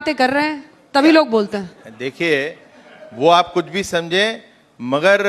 बातें कर रहे हैं तभी लोग बोलते हैं। देखिए, वो आप कुछ भी समझे, मगर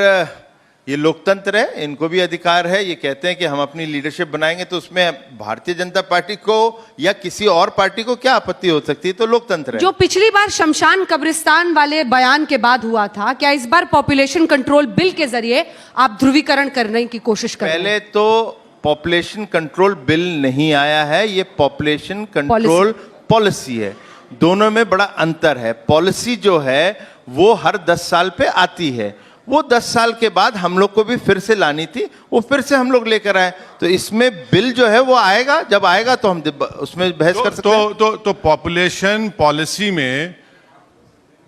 ये लोकतंत्र है, इनको भी अधिकार है। ये कहते हैं कि हम अपनी लीडरशिप बनाएंगे, तो उसमें भारतीय जनता पार्टी को या किसी और पार्टी को क्या आपत्ति हो सकती है? तो लोकतंत्र है। जो पिछली बार शमशान कब्रिस्तान वाले बयान के बाद हुआ था, क्या इस बार पॉपुलेशन कंट्रोल बिल के जरिए आप ध्रुवीकरण करने की कोशिश कर रहे हैं? पहले तो पॉपुलेशन कंट्रोल बिल नहीं आया है, ये पॉपुलेशन कंट्रोल पॉलिसी है। दोनों में बड़ा अंतर है। पॉलिसी जो है वो हर 10 साल पे आती है, वो 10 साल के बाद हम लोग को भी फिर से लानी थी, वो फिर से हम लोग लेकर आए। तो इसमें बिल जो है वो आएगा, जब आएगा तो हम उसमें बहस कर सकते हैं। तो पॉपुलेशन पॉलिसी में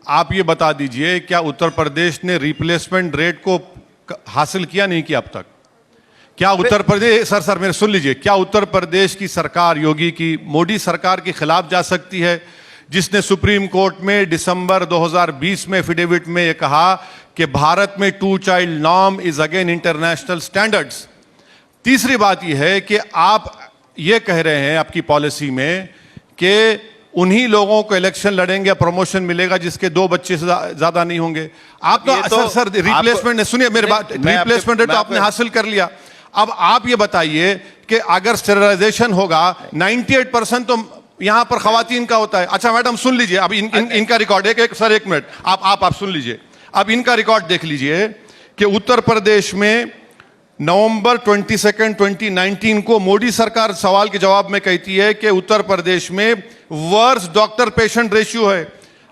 आप ये बता दीजिए, क्या उत्तर प्रदेश ने रिप्लेसमेंट रेट को हासिल किया नहीं किया अब तक? क्या उत्तर प्रदेश, सर मेरे सुन लीजिए, क्या उत्तर प्रदेश की सरकार, योगी की, मोदी सरकार के खिलाफ जा सकती है, जिसने सुप्रीम कोर्ट में दिसंबर 2020 में एफिडेविट में यह कहा कि भारत में 2 child norm is again international standards? तीसरी बात यह है कि आप ये कह रहे हैं आपकी पॉलिसी में कि उन्हीं लोगों को इलेक्शन लड़ेंगे, प्रमोशन मिलेगा जिसके 2 बच्चे से ज्यादा नहीं होंगे। आप तो सर रिप्लेसमेंट, सुनिए मेरी बात, रिप्लेसमेंट रेट तो आपने हासिल कर लिया। अब आप ये बताइए कि अगर स्टेरिलाइजेशन होगा, 98% तो यहां पर खवातीन का होता है। अच्छा मैडम सुन लीजिए, अब इनका रिकॉर्ड एक मिनट आप सुन लीजिए। अब इनका रिकॉर्ड देख लीजिए कि उत्तर प्रदेश में नवंबर 22, 2019 को मोदी सरकार सवाल के जवाब में कहती है कि उत्तर प्रदेश में वर्स डॉक्टर पेशेंट रेशियो है।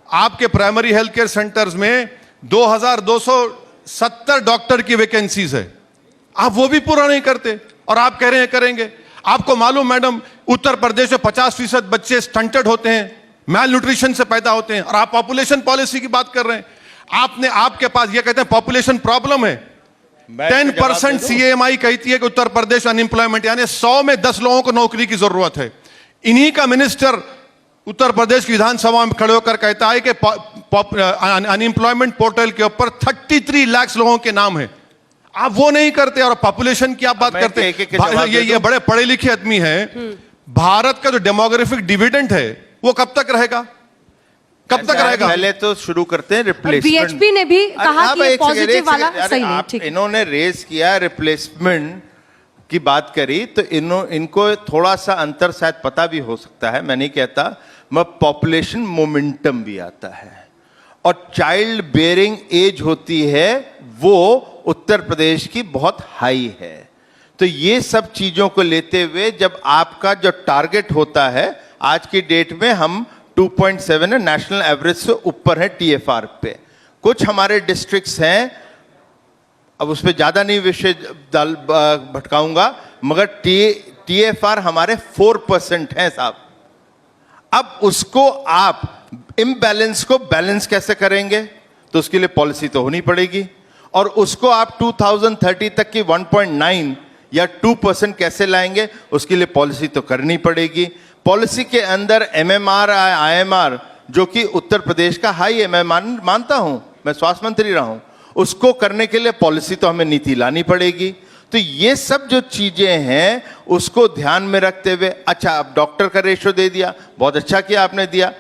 आपके प्राइमरी हेल्थ केयर सेंटर्स में 2270 डॉक्टर की वैकेंसीज है, आप वो भी पूरा नहीं करते और आप कह रहे हैं करेंगे। आपको मालूम मैडम, उत्तर प्रदेश में 50% बच्चे स्टंटेड होते हैं, मैल न्यूट्रिशन से पैदा होते हैं, और आप पॉपुलेशन पॉलिसी की बात कर रहे हैं। आपके पास ये कहते हैं पॉपुलेशन प्रॉब्लम है। 10% CMI कहती है कि उत्तर प्रदेश अनएम्प्लॉयमेंट, यानी 100 में 10 लोगों को नौकरी की जरूरत है। इन्हीं का मिनिस्टर उत्तर प्रदेश की विधानसभा में खड़े होकर कहता है कि अनएम्प्लॉयमेंट पोर्टल के ऊपर 33 लाख लोगों के नाम है। आप वो नहीं करते और पॉपुलेशन की आप बात करते हैं। ये बड़े पढ़े लिखे आदमी हैं। भारत का जो डेमोग्राफिक डिविडेंड है वो कब तक रहेगा, कब तक रहेगा? पहले तो शुरू करते हैं रिप्लेसमेंट। बीएचपी ने भी कहा कि पॉजिटिव वाला सही नहीं, ठीक है। इन्होंने रेस किया, रिप्लेसमेंट की बात करी, तो इनको थोड़ा सा अंतर शायद पता भी हो सकता है, मैं नहीं कहता। मगर पॉपुलेशन मोमेंटम भी आता है और चाइल्ड बेयरिंग एज होती है वो उत्तर प्रदेश की बहुत हाई है। तो ये सब चीजों को लेते हुए जब आपका जो टारगेट होता है, आज की डेट में हम 2.7 है, नेशनल एवरेज से ऊपर है TFR पे। कुछ हमारे डिस्ट्रिक्ट्स हैं, अब उस पर ज्यादा नहीं विषय भटकाऊंगा, मगर TFR हमारे 4% है साहब। अब उसको आप इम्बैलेंस को बैलेंस कैसे करेंगे? तो उसके लिए पॉलिसी तो होनी पड़ेगी, और उसको आप 2030 तक की 1.9 या 2% कैसे लाएंगे, उसके लिए पॉलिसी तो करनी पड़ेगी। पॉलिसी के अंदर MMR IMR, जो कि उत्तर प्रदेश का हाई MMR मानता हूं, मैं स्वास्थ्य मंत्री रहा हूं, उसको करने के लिए पॉलिसी तो हमें नीति लानी पड़ेगी। तो ये सब जो चीजें हैं उसको ध्यान में रखते हुए, अच्छा अब डॉक्टर का रेशियो दे दिया, बहुत अच्छा किया आपने दिया,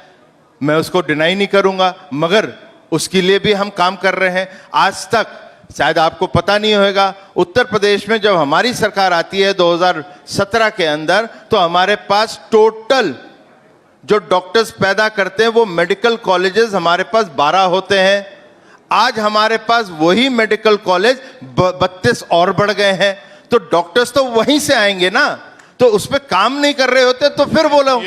मैं उसको डिनाई नहीं करूंगा, मगर उसके लिए भी हम काम कर रहे हैं। आज तक शायद आपको पता नहीं होगा, उत्तर प्रदेश में जब हमारी सरकार आती है 2017 के अंदर, तो हमारे पास टोटल जो डॉक्टर्स पैदा करते हैं वो मेडिकल कॉलेजेस हमारे पास 12 होते हैं। आज हमारे पास वही मेडिकल कॉलेज 32 और बढ़ गए हैं। तो डॉक्टर्स तो वहीं से आएंगे ना, तो उस पर काम नहीं कर रहे होते तो फिर बोलो।